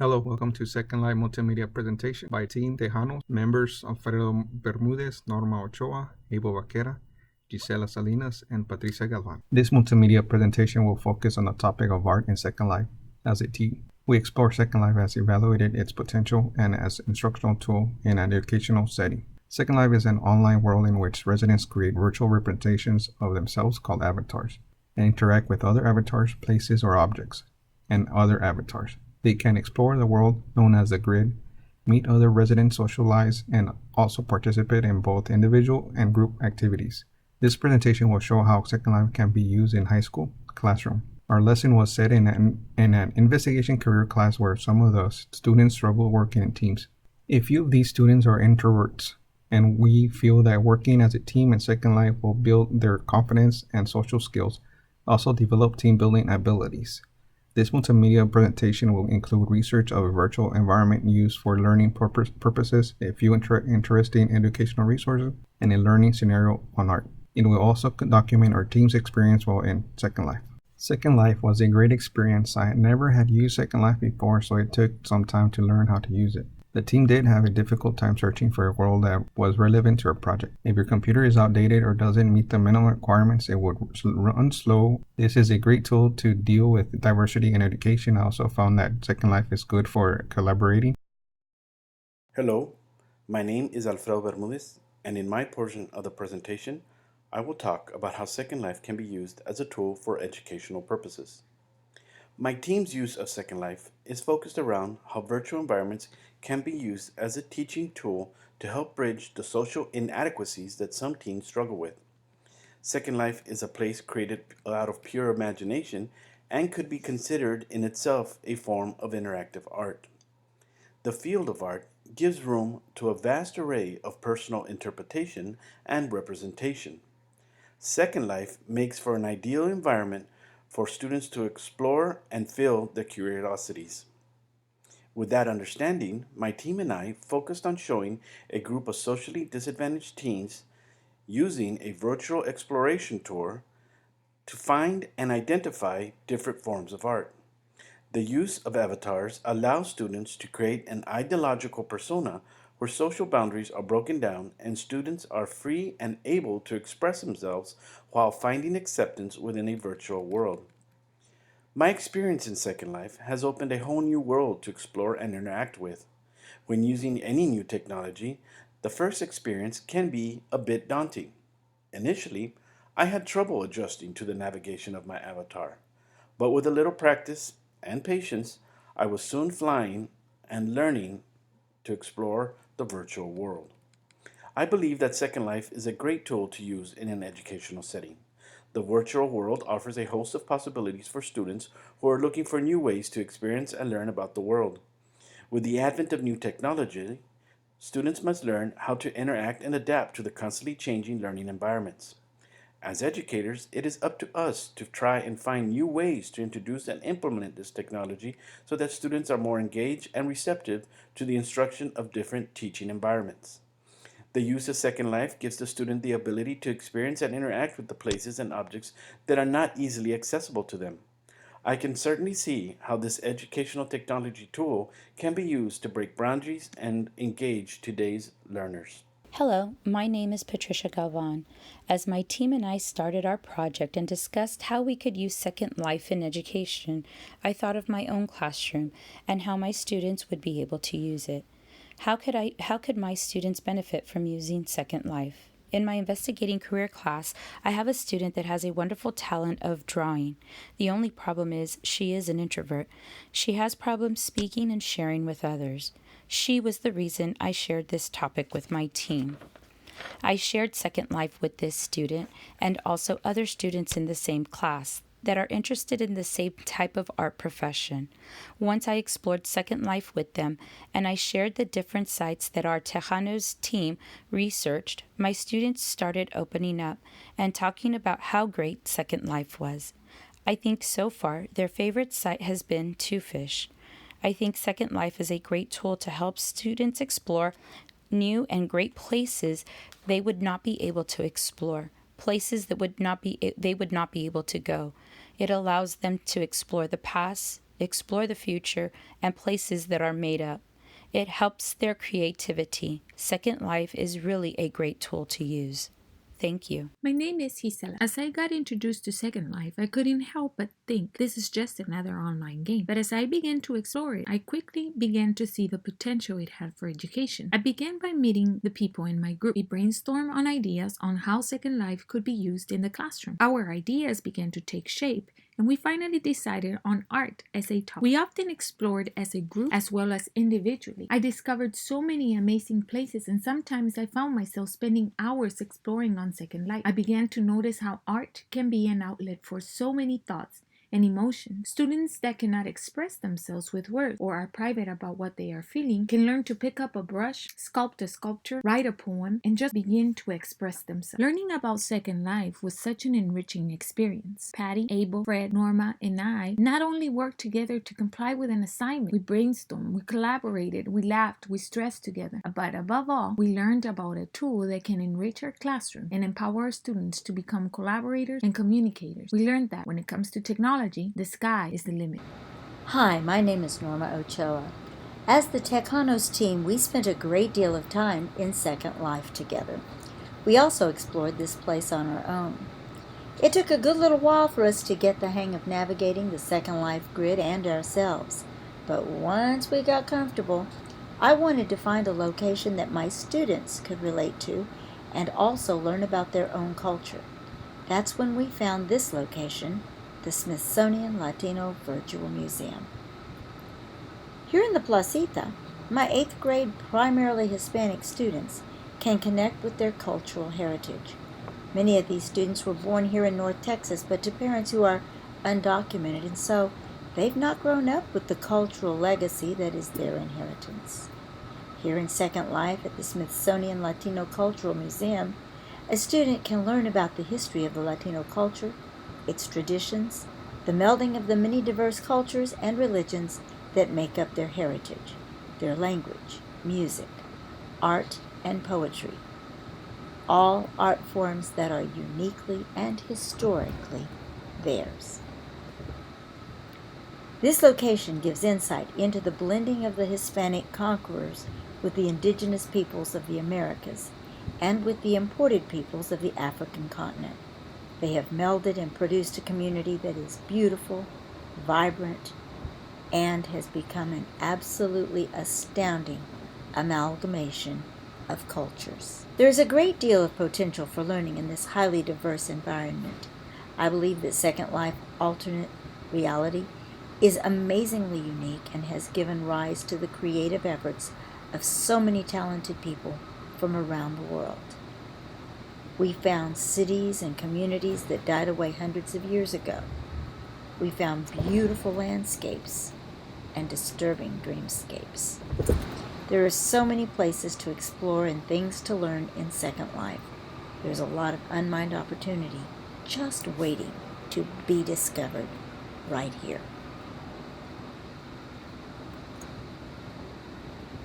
Hello, welcome to Second Life Multimedia presentation by Team Techjanos, members Alfredo Bermudez, Norma Ochoa, Abel Vaquera, Gisela Salinas, and Patricia Galvan. This multimedia presentation will focus on the topic of art in Second Life as a team. We explore Second Life as evaluated its potential and as instructional tool in an educational setting. Second Life is an online world in which residents create virtual representations of themselves called avatars and interact with other avatars, places, or objects, and other avatars. They can explore the world known as the grid, meet other residents, socialize, and also participate in both individual and group activities. This presentation will show how Second Life can be used in high school classroom. Our lesson was set in an investigation career class where some of the students struggle working in teams. A few of these students are introverts, and we feel that working as a team in Second Life will build their confidence and social skills, also develop team building abilities. This multimedia presentation will include research of a virtual environment used for learning purposes, a few interesting educational resources, and a learning scenario on art. It will also document our team's experience while in Second Life. Second Life was a great experience. I had never had used Second Life before, so it took some time to learn how to use it. The team did have a difficult time searching for a world that was relevant to our project. If your computer is outdated or doesn't meet the minimum requirements, it would run slow. This is a great tool to deal with diversity in education. I also found that Second Life is good for collaborating. Hello, my name is Alfredo Bermudez, and in my portion of the presentation, I will talk about how Second Life can be used as a tool for educational purposes. My team's use of Second Life is focused around how virtual environments can be used as a teaching tool to help bridge the social inadequacies that some teens struggle with. Second Life is a place created out of pure imagination and could be considered in itself a form of interactive art. The field of art gives room to a vast array of personal interpretation and representation. Second Life makes for an ideal environment for students to explore and fill their curiosities. With that understanding, my team and I focused on showing a group of socially disadvantaged teens using a virtual exploration tour to find and identify different forms of art. The use of avatars allows students to create an ideological persona where social boundaries are broken down and students are free and able to express themselves while finding acceptance within a virtual world. My experience in Second Life has opened a whole new world to explore and interact with. When using any new technology, the first experience can be a bit daunting. Initially, I had trouble adjusting to the navigation of my avatar, but with a little practice and patience, I was soon flying and learning to explore the virtual world. I believe that Second Life is a great tool to use in an educational setting. The virtual world offers a host of possibilities for students who are looking for new ways to experience and learn about the world. With the advent of new technology, students must learn how to interact and adapt to the constantly changing learning environments. As educators, it is up to us to try and find new ways to introduce and implement this technology so that students are more engaged and receptive to the instruction of different teaching environments. The use of Second Life gives the student the ability to experience and interact with the places and objects that are not easily accessible to them. I can certainly see how this educational technology tool can be used to break boundaries and engage today's learners. Hello, my name is Patricia Galvan. As my team and I started our project and discussed how we could use Second Life in education, I thought of my own classroom and how my students would be able to use it. How could my students benefit from using Second Life? In my investigating career class, I have a student that has a wonderful talent of drawing. The only problem is she is an introvert. She has problems speaking and sharing with others. She was the reason I shared this topic with my team. I shared Second Life with this student and also other students in the same class that are interested in the same type of art profession. Once I explored Second Life with them and I shared the different sites that our Techjanos team researched, my students started opening up and talking about how great Second Life was. I think so far their favorite site has been Two Fish. I think Second Life is a great tool to help students explore new and great places they would not be able to explore, places that they would not be able to go. It allows them to explore the past, explore the future, and places that are made up. It helps their creativity. Second Life is really a great tool to use. Thank you. My name is Gisela. As I got introduced to Second Life, I couldn't help but think this is just another online game. But as I began to explore it, I quickly began to see the potential it had for education. I began by meeting the people in my group. We brainstormed on ideas on how Second Life could be used in the classroom. Our ideas began to take shape, and we finally decided on art as a topic. We often explored as a group as well as individually. I discovered so many amazing places, and sometimes I found myself spending hours exploring on Second Life. I began to notice how art can be an outlet for so many thoughts and emotions. Students that cannot express themselves with words or are private about what they are feeling can learn to pick up a brush, sculpt a sculpture, write a poem, and just begin to express themselves. Learning about Second Life was such an enriching experience. Patty, Abel, Fred, Norma, and I not only worked together to comply with an assignment, we brainstormed, we collaborated, we laughed, we stressed together. But above all, we learned about a tool that can enrich our classroom and empower our students to become collaborators and communicators. We learned that when it comes to technology, the sky is the limit. Hi, my name is Norma Ochoa. As the Techjanos team, we spent a great deal of time in Second Life together. We also explored this place on our own. It took a good little while for us to get the hang of navigating the Second Life grid and ourselves, but once we got comfortable, I wanted to find a location that my students could relate to and also learn about their own culture. That's when we found this location, the Smithsonian Latino Virtual Museum. Here in the Placita, my 8th grade primarily Hispanic students can connect with their cultural heritage. Many of these students were born here in North Texas, but to parents who are undocumented, and so they've not grown up with the cultural legacy that is their inheritance. Here in Second Life at the Smithsonian Latino Cultural Museum, a student can learn about the history of the Latino culture, its traditions, the melding of the many diverse cultures and religions that make up their heritage, their language, music, art, and poetry. All art forms that are uniquely and historically theirs. This location gives insight into the blending of the Hispanic conquerors with the indigenous peoples of the Americas and with the imported peoples of the African continent. They have melded and produced a community that is beautiful, vibrant, and has become an absolutely astounding amalgamation of cultures. There is a great deal of potential for learning in this highly diverse environment. I believe that Second Life alternate reality is amazingly unique and has given rise to the creative efforts of so many talented people from around the world. We found cities and communities that died away hundreds of years ago. We found beautiful landscapes and disturbing dreamscapes. There are so many places to explore and things to learn in Second Life. There's a lot of unmined opportunity just waiting to be discovered right here.